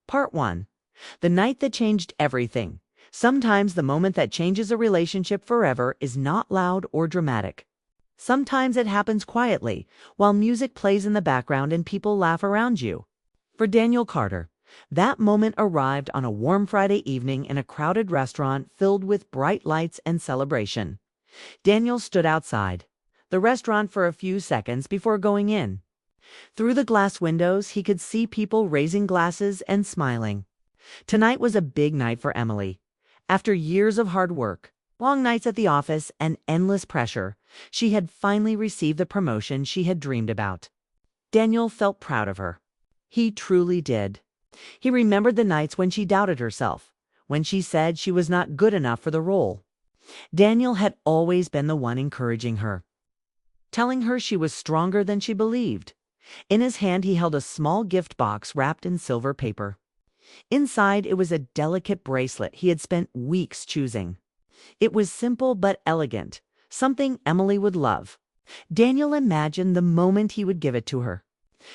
Part 1. The night that changed everything. Sometimes the moment that changes a relationship forever is not loud or dramatic. Sometimes it happens quietly, while music plays in the background and people laugh around you. For Daniel Carter, that moment arrived on a warm Friday evening in a crowded restaurant filled with bright lights and celebration. Daniel stood outside the restaurant for a few seconds before going in. Through the glass windows, he could see people raising glasses and smiling. Tonight was a big night for Emily. After years of hard work, long nights at the office, and endless pressure, she had finally received the promotion she had dreamed about. Daniel felt proud of her. He truly did. He remembered the nights when she doubted herself, when she said she was not good enough for the role. Daniel had always been the one encouraging her, telling her she was stronger than she believed. In his hand, he held a small gift box wrapped in silver paper. Inside, it was a delicate bracelet he had spent weeks choosing. It was simple but elegant, something Emily would love. Daniel imagined the moment he would give it to her.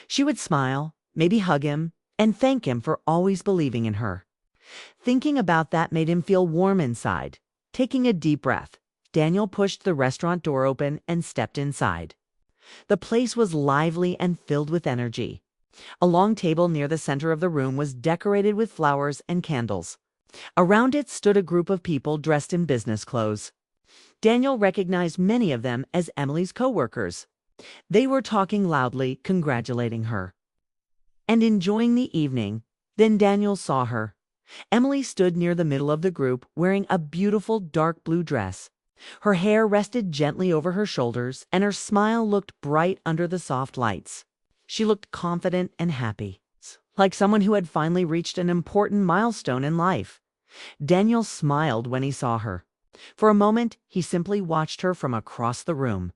She would smile, maybe hug him, and thank him for always believing in her. Thinking about that made him feel warm inside. Taking a deep breath, Daniel pushed the restaurant door open and stepped inside. The place was lively and filled with energy. A long table near the center of the room was decorated with flowers and candles. Around it stood a group of people dressed in business clothes. Daniel recognized many of them as Emily's co-workers. They were talking loudly, congratulating her and enjoying the evening. Then Daniel saw her. Emily stood near the middle of the group, wearing a beautiful dark blue dress. Her hair rested gently over her shoulders, and her smile looked bright under the soft lights. She looked confident and happy, like someone who had finally reached an important milestone in life. Daniel smiled when he saw her. For a moment, he simply watched her from across the room.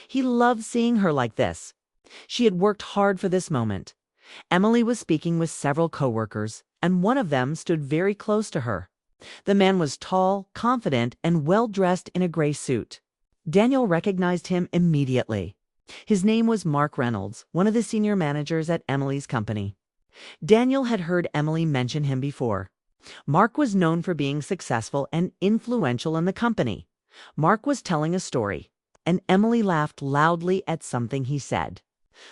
He loved seeing her like this. She had worked hard for this moment. Emily was speaking with several coworkers, and one of them stood very close to her. The man was tall, confident, and well-dressed in a gray suit. Daniel recognized him immediately. His name was Mark Reynolds, one of the senior managers at Emily's company. Daniel had heard Emily mention him before. Mark was known for being successful and influential in the company. Mark was telling a story, and Emily laughed loudly at something he said.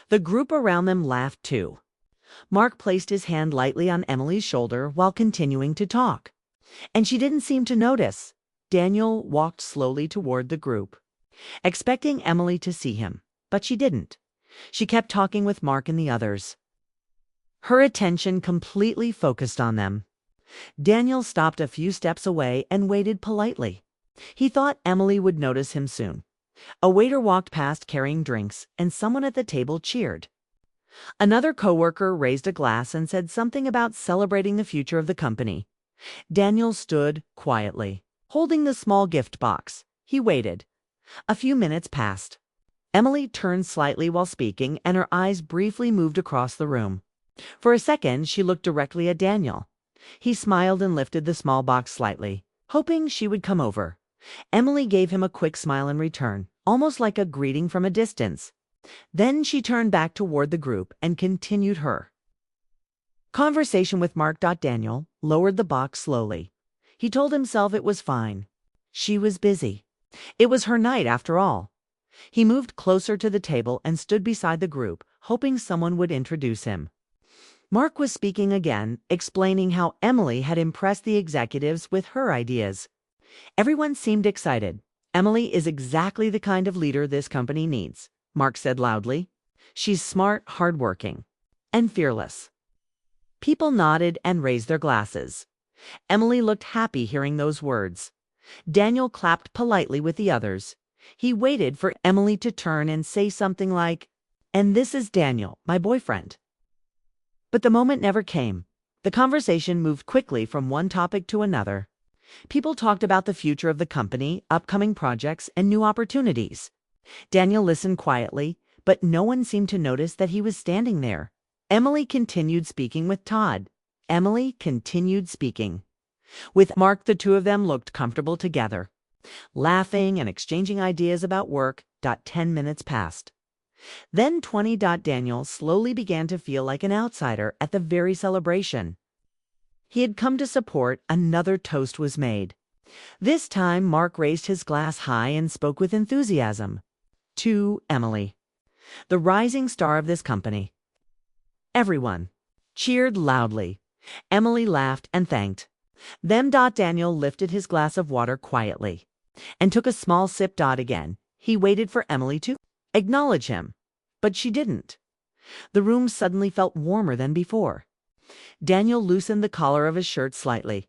The group around them laughed too. Mark placed his hand lightly on Emily's shoulder while continuing to talk, and she didn't seem to notice. Daniel walked slowly toward the group, expecting Emily to see him, but she didn't. She kept talking with Mark and the others, her attention completely focused on them. Daniel stopped a few steps away and waited politely. He thought Emily would notice him soon. A waiter walked past carrying drinks, and someone at the table cheered. Another coworker raised a glass and said something about celebrating the future of the company. Daniel stood quietly, holding the small gift box. He waited. A few minutes passed. Emily turned slightly while speaking, and her eyes briefly moved across the room. For a second, she looked directly at Daniel. He smiled and lifted the small box slightly, hoping she would come over. Emily gave him a quick smile in return, almost like a greeting from a distance. Then she turned back toward the group and continued her conversation with Mark. Daniel lowered the box slowly. He told himself it was fine. She was busy. It was her night after all. He moved closer to the table and stood beside the group, hoping someone would introduce him. Mark was speaking again, explaining how Emily had impressed the executives with her ideas. Everyone seemed excited. Emily is exactly the kind of leader this company needs, Mark said loudly. She's smart, hardworking, and fearless. People nodded and raised their glasses. Emily looked happy hearing those words. Daniel clapped politely with the others. He waited for Emily to turn and say something like, "And this is Daniel, my boyfriend." But the moment never came. The conversation moved quickly from one topic to another. People talked about the future of the company, upcoming projects, and new opportunities. Daniel listened quietly, but no one seemed to notice that he was standing there. Emily continued speaking with Todd. Emily continued speaking with Mark. The two of them looked comfortable together, laughing and exchanging ideas about work. 10 minutes passed. Then 20. Daniel slowly began to feel like an outsider at the very celebration. he had come to support, another toast was made. This time, Mark raised his glass high and spoke with enthusiasm. To Emily, the rising star of this company. Everyone cheered loudly. Emily laughed and thanked. Then Daniel lifted his glass of water quietly and took a small sip. Again, he waited for Emily to acknowledge him, but she didn't. The room suddenly felt warmer than before. Daniel loosened the collar of his shirt slightly.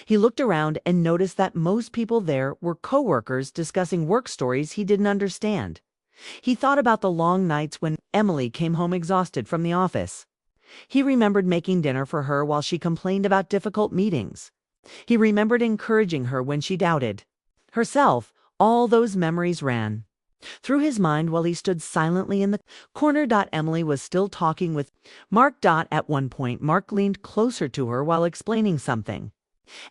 He looked around and noticed that most people there were coworkers discussing work stories he didn't understand. He thought about the long nights when Emily came home exhausted from the office. He remembered making dinner for her while she complained about difficult meetings. He remembered encouraging her when she doubted herself. All those memories ran through his mind while he stood silently in the corner. Emily was still talking with Mark. At one point, Mark leaned closer to her while explaining something,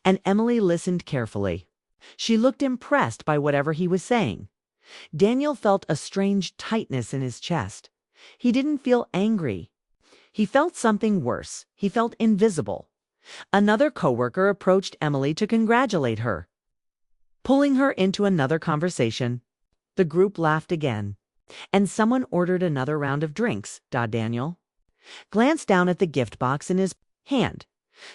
and Emily listened carefully. She looked impressed by whatever he was saying. Daniel felt a strange tightness in his chest. He didn't feel angry. He felt something worse. He felt invisible. Another coworker approached Emily to congratulate her, pulling her into another conversation. The group laughed again, and someone ordered another round of drinks. Daniel glanced down at the gift box in his hand.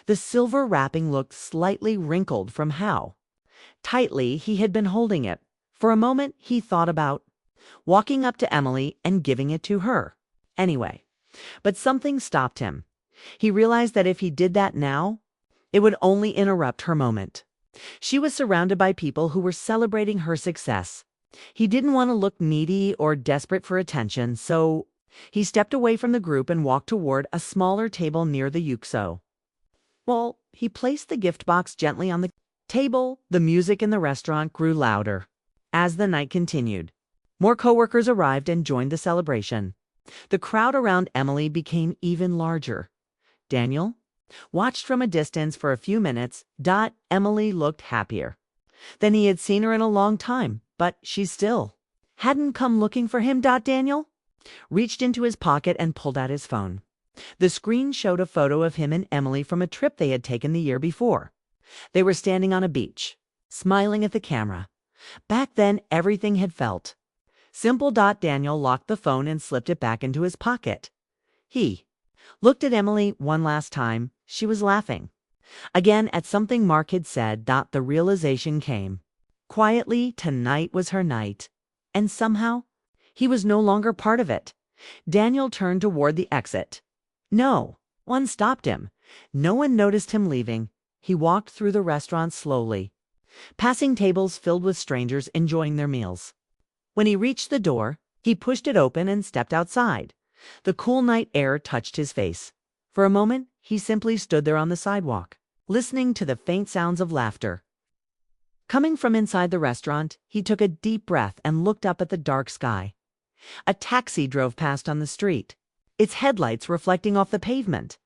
The silver wrapping looked slightly wrinkled from how tightly he had been holding it. For a moment, he thought about walking up to Emily and giving it to her anyway. But something stopped him. He realized that if he did that now, it would only interrupt her moment. She was surrounded by people who were celebrating her success. He didn't want to look needy or desperate for attention, so he stepped away from the group and walked toward a smaller table near the yuxo. Well, he placed the gift box gently on the table. The music in the restaurant grew louder. As the night continued, more coworkers arrived and joined the celebration. The crowd around Emily became even larger. Daniel watched from a distance for a few minutes. Emily looked happier than he had seen her in a long time, but she still hadn't come looking for him. Daniel reached into his pocket and pulled out his phone. The screen showed a photo of him and Emily from a trip they had taken the year before. They were standing on a beach, smiling at the camera. Back then, everything had felt simple. Daniel locked the phone and slipped it back into his pocket. He looked at Emily one last time. She was laughing again at something Mark had said. The realization came quietly. Tonight was her night, and somehow he was no longer part of it. Daniel turned toward the exit. No one stopped him. No one noticed him leaving. He walked through the restaurant slowly, passing tables filled with strangers enjoying their meals. When he reached the door, he pushed it open and stepped outside. The cool night air touched his face. For a moment, he simply stood there on the sidewalk, listening to the faint sounds of laughter coming from inside the restaurant. He took a deep breath and looked up at the dark sky. A taxi drove past on the street, its headlights reflecting off the pavement.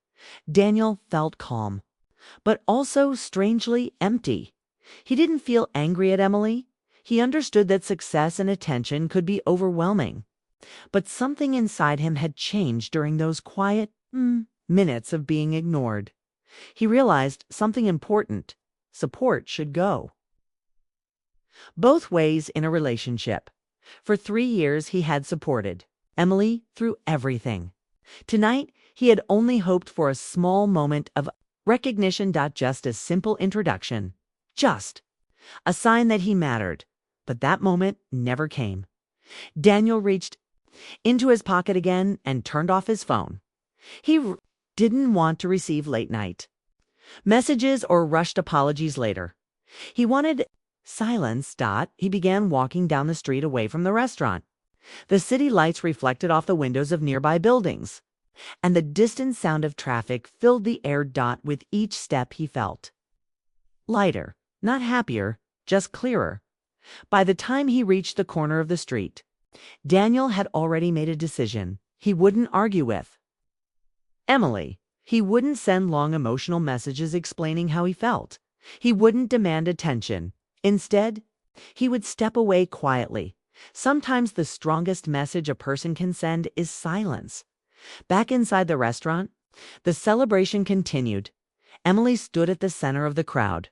Daniel felt calm, but also strangely empty. He didn't feel angry at Emily. He understood that success and attention could be overwhelming. But something inside him had changed during those quiet minutes of being ignored. He realized something important. Support should go both ways in a relationship. For 3 years he had supported Emily through everything. Tonight he had only hoped for a small moment of recognition. Just a simple introduction. Just a sign that he mattered. But that moment never came. Daniel reached into his pocket again and turned off his phone. He didn't want to receive late night messages or rushed apologies later. He wanted silence. He began walking down the street away from the restaurant. The city lights reflected off the windows of nearby buildings, and the distant sound of traffic filled the air. With each step he felt lighter, not happier, just clearer. By the time he reached the corner of the street, Daniel had already made a decision. He wouldn't argue with Emily. He wouldn't send long emotional messages explaining how he felt. He wouldn't demand attention. Instead, he would step away quietly. Sometimes the strongest message a person can send is silence. Back inside the restaurant, the celebration continued. Emily stood at the center of the crowd,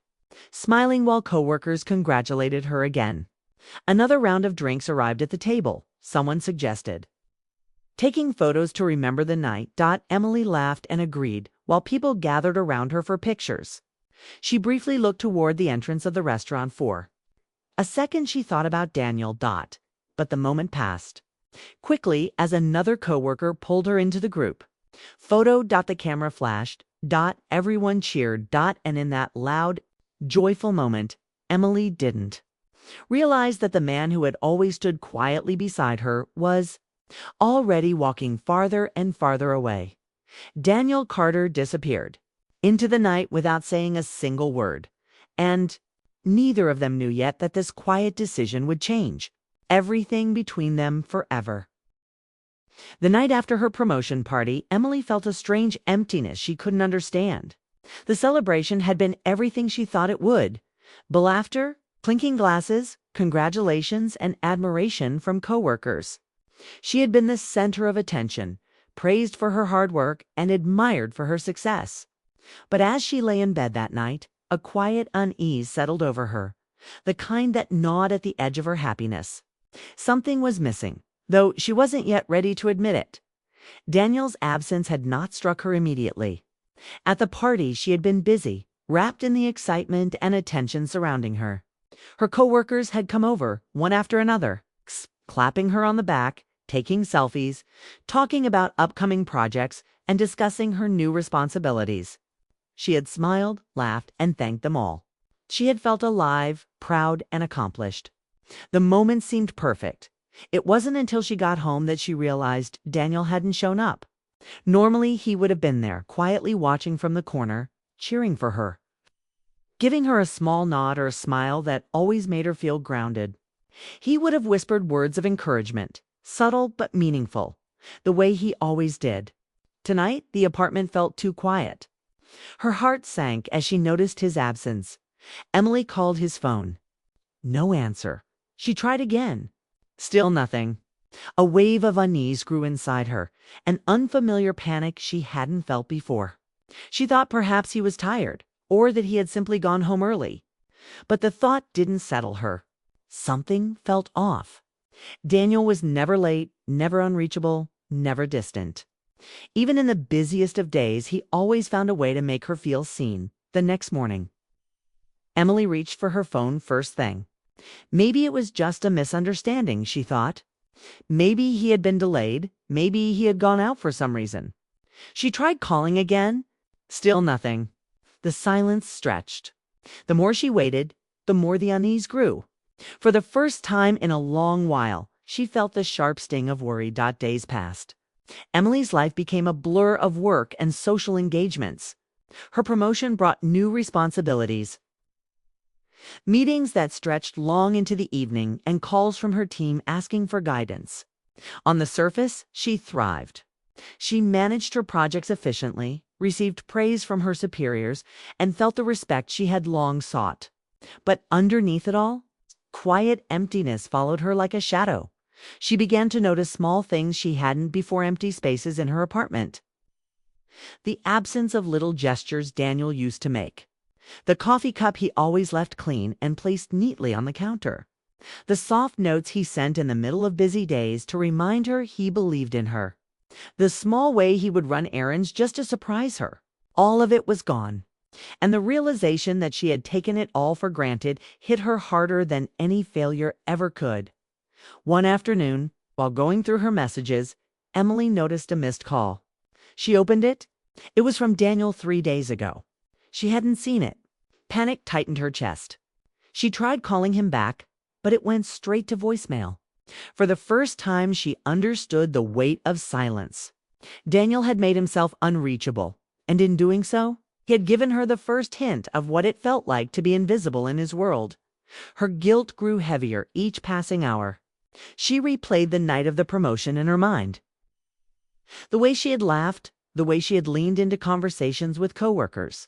smiling while coworkers congratulated her again. Another round of drinks arrived at the table, someone suggested. Taking photos to remember the night, Emily laughed and agreed while people gathered around her for pictures. She briefly looked toward the entrance of the restaurant for a second. She thought about Daniel, but the moment passed quickly as another coworker pulled her into the group. Photo. The camera flashed. Everyone cheered. And in that loud, joyful moment, Emily didn't realize that the man who had always stood quietly beside her was already walking farther and farther away. Daniel Carter disappeared into the night without saying a single word, and neither of them knew yet that this quiet decision would change everything between them forever. The night after her promotion party, Emily felt a strange emptiness she couldn't understand. The celebration had been everything she thought it would: laughter, clinking glasses, congratulations, and admiration from coworkers. She had been the center of attention, praised for her hard work, and admired for her success. But as she lay in bed that night, a quiet unease settled over her, the kind that gnawed at the edge of her happiness. Something was missing, though she wasn't yet ready to admit it. Daniel's absence had not struck her immediately. At the party, she had been busy, wrapped in the excitement and attention surrounding her. Her coworkers had come over, one after another, clapping her on the back, taking selfies, talking about upcoming projects, and discussing her new responsibilities. She had smiled, laughed, and thanked them all. She had felt alive, proud, and accomplished. The moment seemed perfect. It wasn't until she got home that she realized Daniel hadn't shown up. Normally, he would have been there, quietly watching from the corner, cheering for her, giving her a small nod or a smile that always made her feel grounded. He would have whispered words of encouragement, subtle but meaningful, the way he always did. Tonight, the apartment felt too quiet. Her heart sank as she noticed his absence. Emily called his phone. No answer. She tried again. Still nothing. A wave of unease grew inside her, an unfamiliar panic she hadn't felt before. She thought perhaps he was tired, or that he had simply gone home early. But the thought didn't settle her. Something felt off. Daniel was never late, never unreachable, never distant. Even in the busiest of days, he always found a way to make her feel seen. The next morning, Emily reached for her phone first thing. Maybe it was just a misunderstanding, she thought. Maybe he had been delayed. Maybe he had gone out for some reason. She tried calling again. Still nothing. The silence stretched. The more she waited, the more the unease grew. For the first time in a long while, she felt the sharp sting of worry. Days passed. Emily's life became a blur of work and social engagements. Her promotion brought new responsibilities. Meetings that stretched long into the evening and calls from her team asking for guidance. On the surface, she thrived. She managed her projects efficiently, received praise from her superiors, and felt the respect she had long sought. But underneath it all, quiet emptiness followed her like a shadow. She began to notice small things she hadn't before: empty spaces in her apartment, the absence of little gestures Daniel used to make, the coffee cup he always left clean and placed neatly on the counter, the soft notes he sent in the middle of busy days to remind her he believed in her, the small way he would run errands just to surprise her. All of it was gone, and the realization that she had taken it all for granted hit her harder than any failure ever could. One afternoon, while going through her messages, Emily noticed a missed call. She opened it. It was from Daniel 3 days ago. She hadn't seen it. Panic tightened her chest. She tried calling him back, but it went straight to voicemail. For the first time, she understood the weight of silence. Daniel had made himself unreachable, and in doing so, he had given her the first hint of what it felt like to be invisible in his world. Her guilt grew heavier each passing hour. She replayed the night of the promotion in her mind. The way she had laughed, the way she had leaned into conversations with coworkers,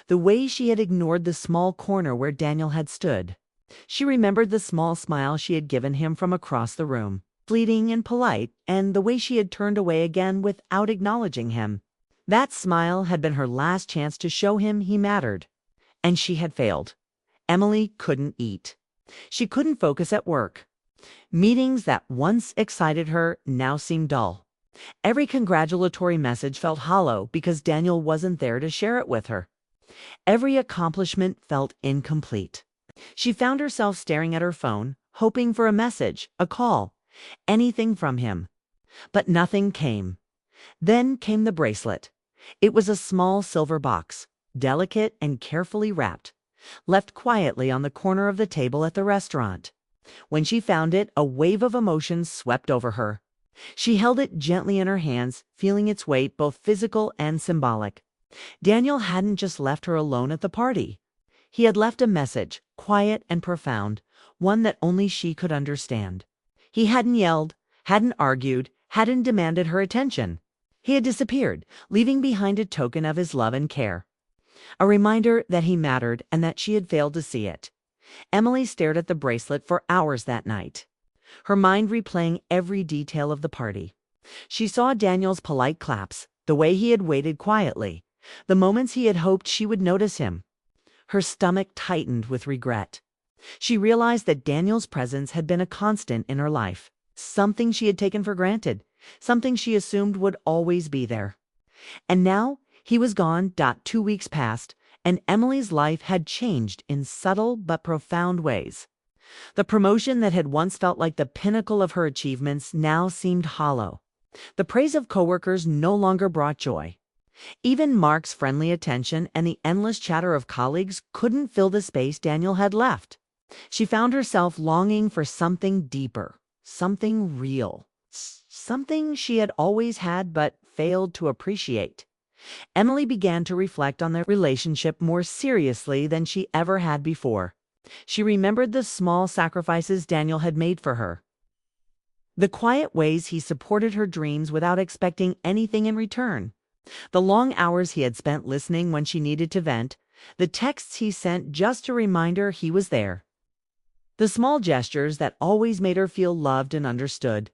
the way she had ignored the small corner where Daniel had stood. She remembered the small smile she had given him from across the room, fleeting and polite, and the way she had turned away again without acknowledging him. That smile had been her last chance to show him he mattered. And she had failed. Emily couldn't eat. She couldn't focus at work. Meetings that once excited her now seemed dull. Every congratulatory message felt hollow because Daniel wasn't there to share it with her. Every accomplishment felt incomplete. She found herself staring at her phone, hoping for a message, a call, anything from him. But nothing came. Then came the bracelet. It was a small silver box, delicate and carefully wrapped, left quietly on the corner of the table at the restaurant. When she found it, a wave of emotions swept over her. She held it gently in her hands, feeling its weight, both physical and symbolic. Daniel hadn't just left her alone at the party. He had left a message, quiet and profound, one that only she could understand. He hadn't yelled, hadn't argued, hadn't demanded her attention. He had disappeared, leaving behind a token of his love and care. A reminder that he mattered and that she had failed to see it. Emily stared at the bracelet for hours that night, her mind replaying every detail of the party. She saw Daniel's polite claps, the way he had waited quietly, the moments he had hoped she would notice him. Her stomach tightened with regret. She realized that Daniel's presence had been a constant in her life, something she had taken for granted, something she assumed would always be there. And now he was gone. 2 weeks passed, and Emily's life had changed in subtle but profound ways. The promotion that had once felt like the pinnacle of her achievements now seemed hollow. The praise of coworkers no longer brought joy. Even Mark's friendly attention and the endless chatter of colleagues couldn't fill the space Daniel had left. She found herself longing for something deeper, something real, something she had always had but failed to appreciate. Emily began to reflect on their relationship more seriously than she ever had before. She remembered the small sacrifices Daniel had made for her, the quiet ways he supported her dreams without expecting anything in return, the long hours he had spent listening when she needed to vent, the texts he sent just to remind her he was there, the small gestures that always made her feel loved and understood.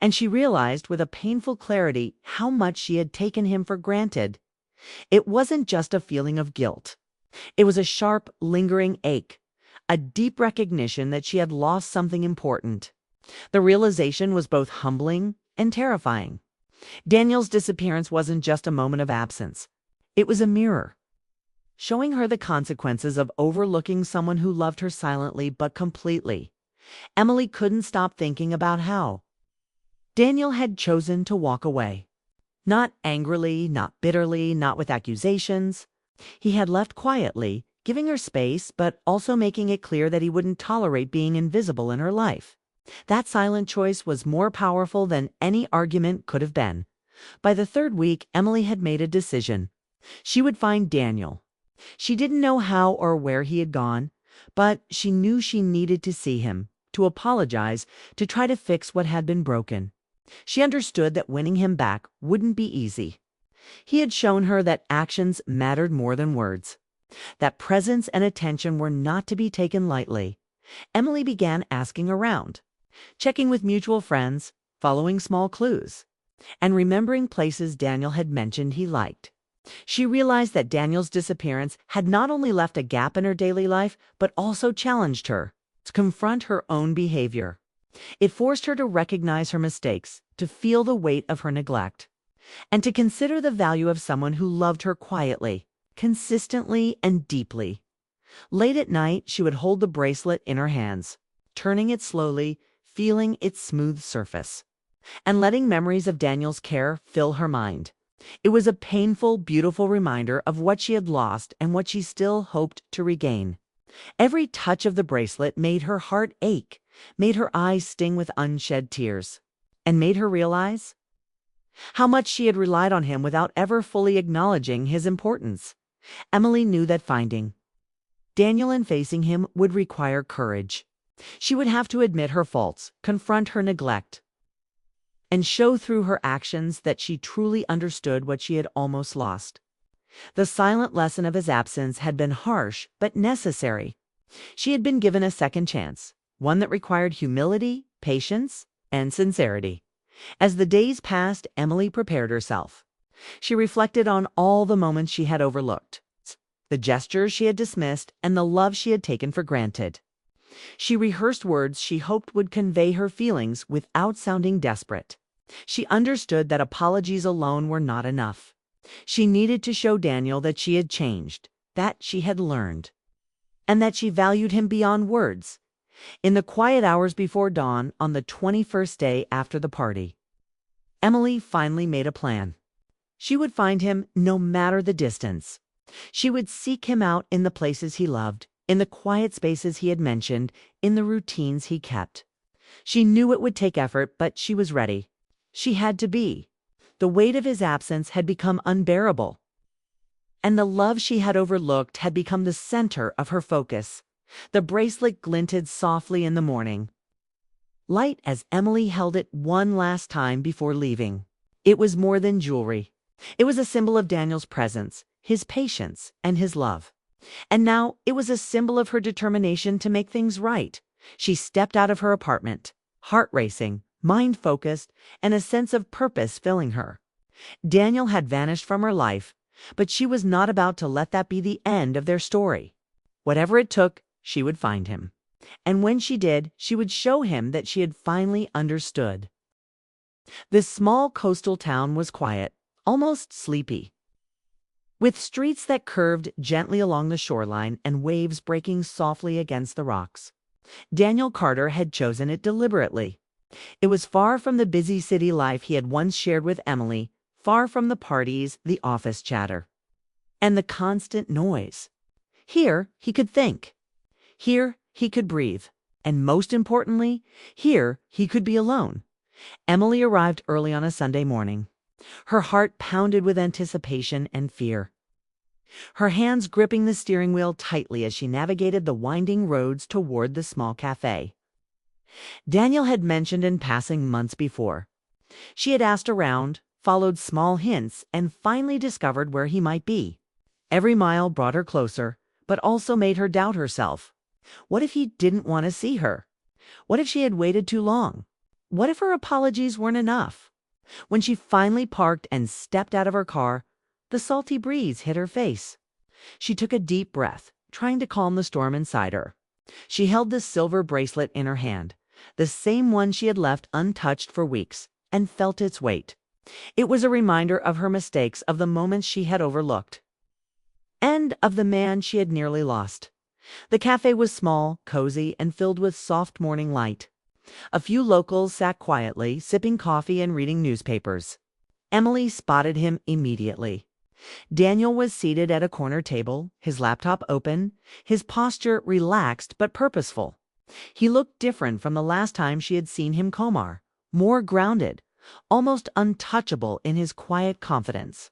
And she realized with a painful clarity how much she had taken him for granted. It wasn't just a feeling of guilt. It was a sharp, lingering ache, a deep recognition that she had lost something important. The realization was both humbling and terrifying. Daniel's disappearance wasn't just a moment of absence. It was a mirror, showing her the consequences of overlooking someone who loved her silently but completely. Emily couldn't stop thinking about how Daniel had chosen to walk away. Not angrily, not bitterly, not with accusations. He had left quietly, giving her space, but also making it clear that he wouldn't tolerate being invisible in her life. That silent choice was more powerful than any argument could have been. By the 3rd week, Emily had made a decision. She would find Daniel. She didn't know how or where he had gone, but she knew she needed to see him, to apologize, to try to fix what had been broken. She understood that winning him back wouldn't be easy. He had shown her that actions mattered more than words, that presence and attention were not to be taken lightly. Emily began asking around, checking with mutual friends, following small clues, and remembering places Daniel had mentioned he liked. She realized that Daniel's disappearance had not only left a gap in her daily life, but also challenged her to confront her own behavior. It forced her to recognize her mistakes, to feel the weight of her neglect, and to consider the value of someone who loved her quietly, consistently, and deeply. Late at night, she would hold the bracelet in her hands, turning it slowly, feeling its smooth surface, and letting memories of Daniel's care fill her mind. It was a painful, beautiful reminder of what she had lost and what she still hoped to regain. Every touch of the bracelet made her heart ache, made her eyes sting with unshed tears, and made her realize how much she had relied on him without ever fully acknowledging his importance. Emily knew that finding Daniel and facing him would require courage. She would have to admit her faults, confront her neglect, and show through her actions that she truly understood what she had almost lost. The silent lesson of his absence had been harsh but necessary. She had been given a second chance, one that required humility, patience, and sincerity. As the days passed, Emily prepared herself. She reflected on all the moments she had overlooked, the gestures she had dismissed, and the love she had taken for granted. She rehearsed words she hoped would convey her feelings without sounding desperate. She understood that apologies alone were not enough. She needed to show Daniel that she had changed, that she had learned, and that she valued him beyond words. In the quiet hours before dawn on the 21st day after the party, Emily finally made a plan. She would find him no matter the distance. She would seek him out in the places he loved, in the quiet spaces he had mentioned, in the routines he kept. She knew it would take effort, but she was ready. She had to be. The weight of his absence had become unbearable, and the love she had overlooked had become the center of her focus. The bracelet glinted softly in the morning light as Emily held it one last time before leaving. It was more than jewelry. It was a symbol of Daniel's presence, his patience, and his love. And now it was a symbol of her determination to make things right. She stepped out of her apartment, heart racing, mind focused, and a sense of purpose filling her. Daniel had vanished from her life, but she was not about to let that be the end of their story. Whatever it took, she would find him. And when she did, she would show him that she had finally understood. This small coastal town was quiet, almost sleepy, with streets that curved gently along the shoreline and waves breaking softly against the rocks. Daniel Carter had chosen it deliberately. It was far from the busy city life he had once shared with Emily, far from the parties, the office chatter, and the constant noise. Here he could think. Here he could breathe. And most importantly, here he could be alone. Emily arrived early on a Sunday morning. Her heart pounded with anticipation and fear, her hands gripping the steering wheel tightly as she navigated the winding roads toward the small cafe Daniel had mentioned in passing months before. She had asked around, followed small hints, and finally discovered where he might be. Every mile brought her closer, but also made her doubt herself. What if he didn't want to see her? What if she had waited too long? What if her apologies weren't enough? When she finally parked and stepped out of her car, the salty breeze hit her face. She took a deep breath, trying to calm the storm inside her. She held the silver bracelet in her hand, the same one she had left untouched for weeks, and felt its weight. It was a reminder of her mistakes, of the moments she had overlooked, and of the man she had nearly lost. The cafe was small, cozy, and filled with soft morning light. A few locals sat quietly, sipping coffee and reading newspapers. Emily spotted him immediately. Daniel was seated at a corner table, his laptop open, his posture relaxed but purposeful. He looked different from the last time she had seen him more grounded, almost untouchable in his quiet confidence.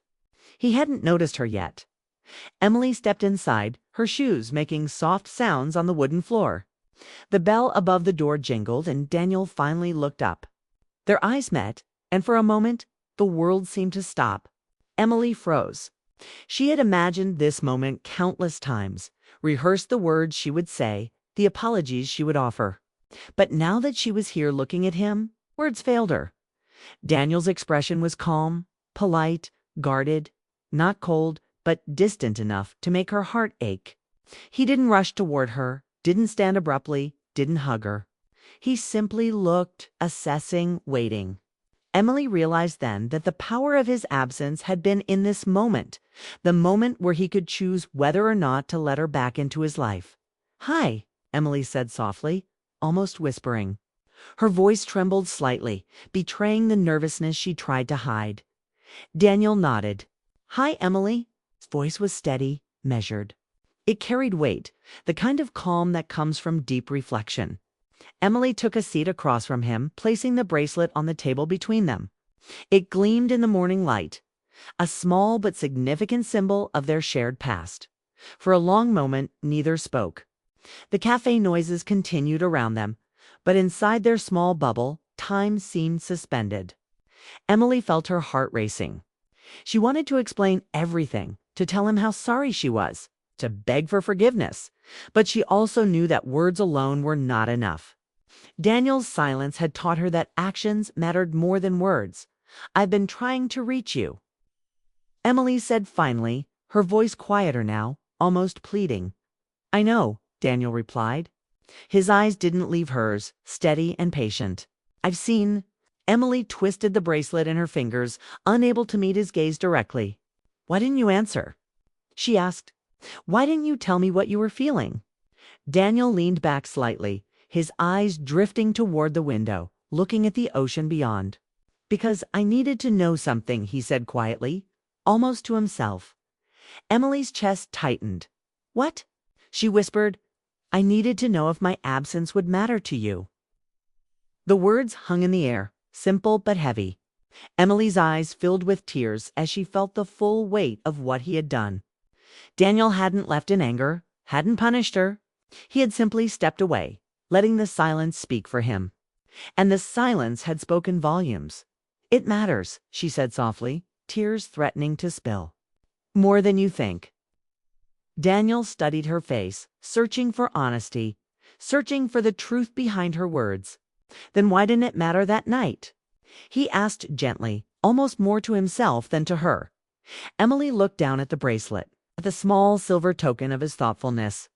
He hadn't noticed her yet. Emily stepped inside, her shoes making soft sounds on the wooden floor. The bell above the door jingled, and Daniel finally looked up. Their eyes met, and for a moment, the world seemed to stop. Emily froze. She had imagined this moment countless times, rehearsed the words she would say, the apologies she would offer. But now that she was here looking at him, words failed her. Daniel's expression was calm, polite, guarded, not cold, but distant enough to make her heart ache. He didn't rush toward her, didn't stand abruptly, didn't hug her. He simply looked, assessing, waiting. Emily realized then that the power of his absence had been in this moment, the moment where he could choose whether or not to let her back into his life. "Hi," Emily said softly, almost whispering. Her voice trembled slightly, betraying the nervousness she tried to hide. Daniel nodded. "Hi, Emily." His voice was steady, measured. It carried weight, the kind of calm that comes from deep reflection. Emily took a seat across from him, placing the bracelet on the table between them. It gleamed in the morning light, a small but significant symbol of their shared past. For a long moment, neither spoke. The cafe noises continued around them, but inside their small bubble, time seemed suspended. Emily felt her heart racing. She wanted to explain everything, to tell him how sorry she was, to beg for forgiveness, but she also knew that words alone were not enough. Daniel's silence had taught her that actions mattered more than words. "I've been trying to reach you." Emily said finally, her voice quieter now, almost pleading. I know, Daniel replied. His eyes didn't leave hers, steady and patient. I've seen. Emily twisted the bracelet in her fingers, unable to meet his gaze directly. Why didn't you answer? She asked. Why didn't you tell me what you were feeling? Daniel leaned back slightly, his eyes drifting toward the window, looking at the ocean beyond. Because I needed to know something, he said quietly, almost to himself. Emily's chest tightened. What? She whispered. I needed to know if my absence would matter to you. The words hung in the air, simple but heavy. Emily's eyes filled with tears as she felt the full weight of what he had done. Daniel hadn't left in anger, hadn't punished her. He had simply stepped away, letting the silence speak for him. And the silence had spoken volumes. It matters, she said softly, tears threatening to spill. More than you think. Daniel studied her face, searching for honesty, searching for the truth behind her words. Then why didn't it matter that night? He asked gently, almost more to himself than to her. Emily looked down at the bracelet, at the small silver token of his thoughtfulness.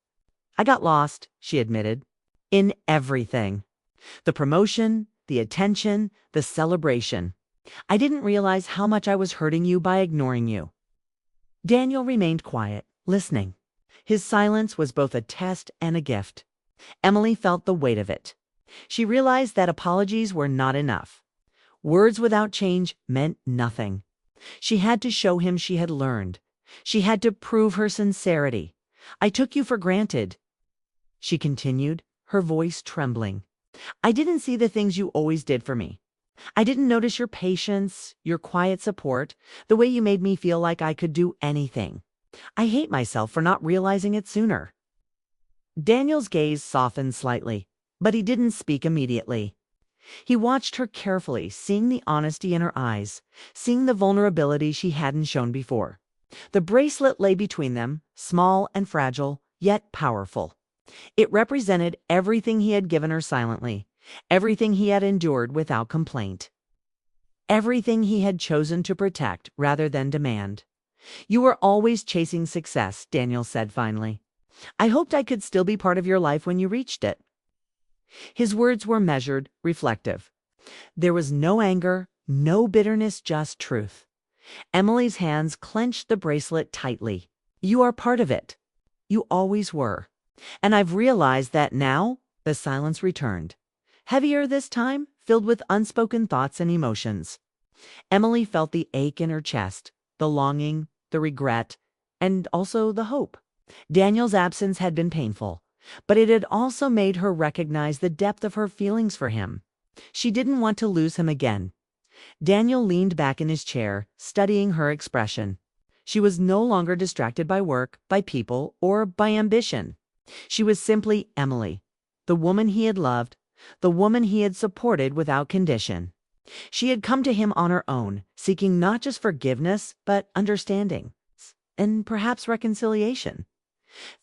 I got lost, she admitted, in everything. The promotion, the attention, the celebration. I didn't realize how much I was hurting you by ignoring you. Daniel remained quiet, listening. His silence was both a test and a gift. Emily felt the weight of it. She realized that apologies were not enough. Words without change meant nothing. She had to show him she had learned. She had to prove her sincerity. I took you for granted, she continued, her voice trembling. I didn't see the things you always did for me. I didn't notice your patience, your quiet support, the way you made me feel like I could do anything. I hate myself for not realizing it sooner. Daniel's gaze softened slightly, but he didn't speak immediately. He watched her carefully, seeing the honesty in her eyes, seeing the vulnerability she hadn't shown before. The bracelet lay between them, small and fragile, yet powerful. It represented everything he had given her silently, everything he had endured without complaint, everything he had chosen to protect rather than demand. You were always chasing success, Daniel said finally. I hoped I could still be part of your life when you reached it. His words were measured, reflective. There was no anger, no bitterness, just truth. Emily's hands clenched the bracelet tightly. You are part of it. You always were. And I've realized that now. The silence returned. Heavier this time, filled with unspoken thoughts and emotions. Emily felt the ache in her chest, the longing, the regret, and also the hope. Daniel's absence had been painful, but it had also made her recognize the depth of her feelings for him. She didn't want to lose him again. Daniel leaned back in his chair, studying her expression. She was no longer distracted by work, by people, or by ambition. She was simply Emily, the woman he had loved, the woman he had supported without condition. She had come to him on her own, seeking not just forgiveness, but understanding, and perhaps reconciliation.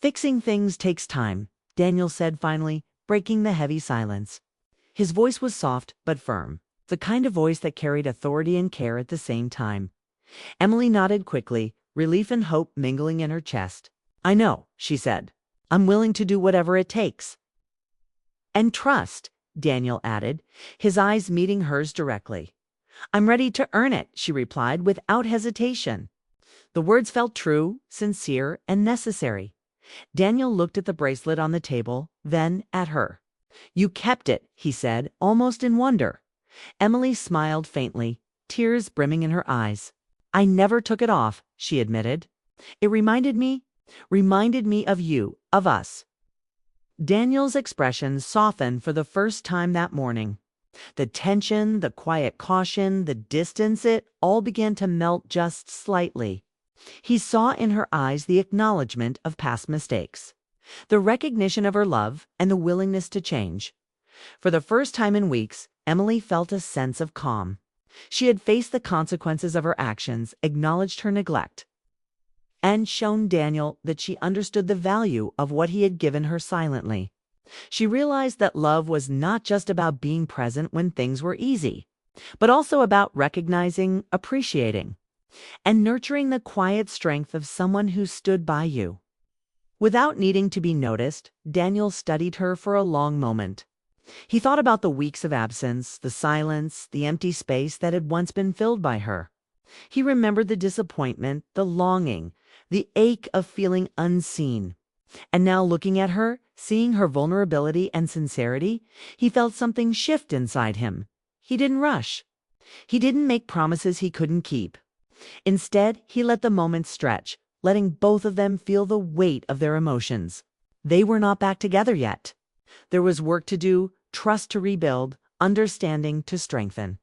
Fixing things takes time, Daniel said finally, breaking the heavy silence. His voice was soft but firm, the kind of voice that carried authority and care at the same time. Emily nodded quickly, relief and hope mingling in her chest. I know, she said. I'm willing to do whatever it takes. And trust, Daniel added, his eyes meeting hers directly. I'm ready to earn it, she replied without hesitation. The words felt true, sincere, and necessary. Daniel looked at the bracelet on the table, then at her. You kept it, he said, almost in wonder. Emily smiled faintly, tears brimming in her eyes. I never took it off, she admitted. It reminded me of you, of us. Daniel's expression softened for the first time that morning. The tension, the quiet caution, the distance, it all began to melt just slightly. He saw in her eyes the acknowledgement of past mistakes, the recognition of her love, and the willingness to change. For the first time in weeks, Emily felt a sense of calm. She had faced the consequences of her actions, acknowledged her neglect, and shown Daniel that she understood the value of what he had given her silently. She realized that love was not just about being present when things were easy, but also about recognizing, appreciating. and nurturing the quiet strength of someone who stood by you. Without needing to be noticed, Daniel studied her for a long moment. He thought about the weeks of absence, the silence, the empty space that had once been filled by her. He remembered the disappointment, the longing, the ache of feeling unseen. And now looking at her, seeing her vulnerability and sincerity, he felt something shift inside him. He didn't rush. He didn't make promises he couldn't keep. Instead, he let the moment stretch, letting both of them feel the weight of their emotions. They were not back together yet. There was work to do, trust to rebuild, understanding to strengthen.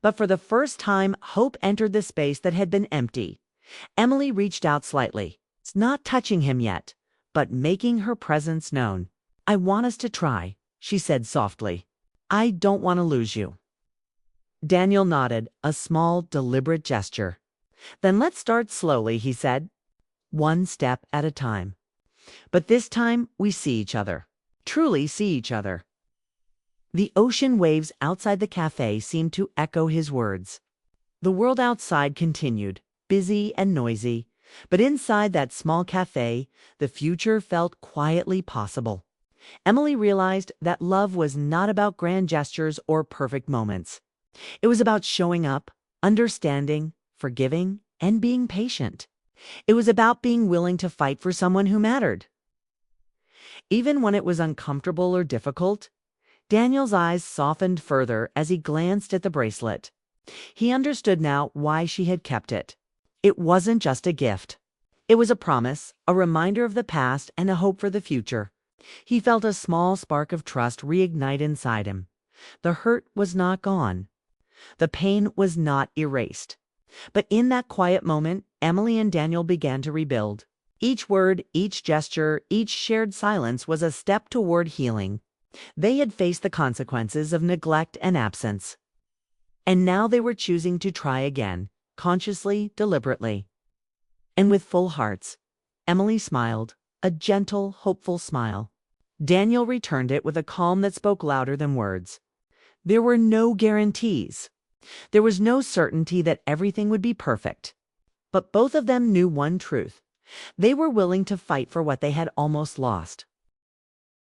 But for the first time, hope entered the space that had been empty. Emily reached out slightly, not touching him yet, but making her presence known. "I want us to try," she said softly. "I don't want to lose you." Daniel nodded, a small, deliberate gesture. "Then let's start slowly," he said. "One step at a time. But this time, we see each other. Truly see each other." The ocean waves outside the cafe seemed to echo his words. The world outside continued, busy and noisy, but inside that small cafe, the future felt quietly possible. Emily realized that love was not about grand gestures or perfect moments. It was about showing up, understanding, forgiving, and being patient. It was about being willing to fight for someone who mattered. Even when it was uncomfortable or difficult, Daniel's eyes softened further as he glanced at the bracelet. He understood now why she had kept it. It wasn't just a gift. It was a promise, a reminder of the past, and a hope for the future. He felt a small spark of trust reignite inside him. The hurt was not gone. The pain was not erased. But in that quiet moment, Emily and Daniel began to rebuild. Each word, each gesture, each shared silence was a step toward healing. They had faced the consequences of neglect and absence. And now they were choosing to try again, consciously, deliberately. And with full hearts, Emily smiled, a gentle, hopeful smile. Daniel returned it with a calm that spoke louder than words. There were no guarantees. There was no certainty that everything would be perfect. But both of them knew one truth. They were willing to fight for what they had almost lost.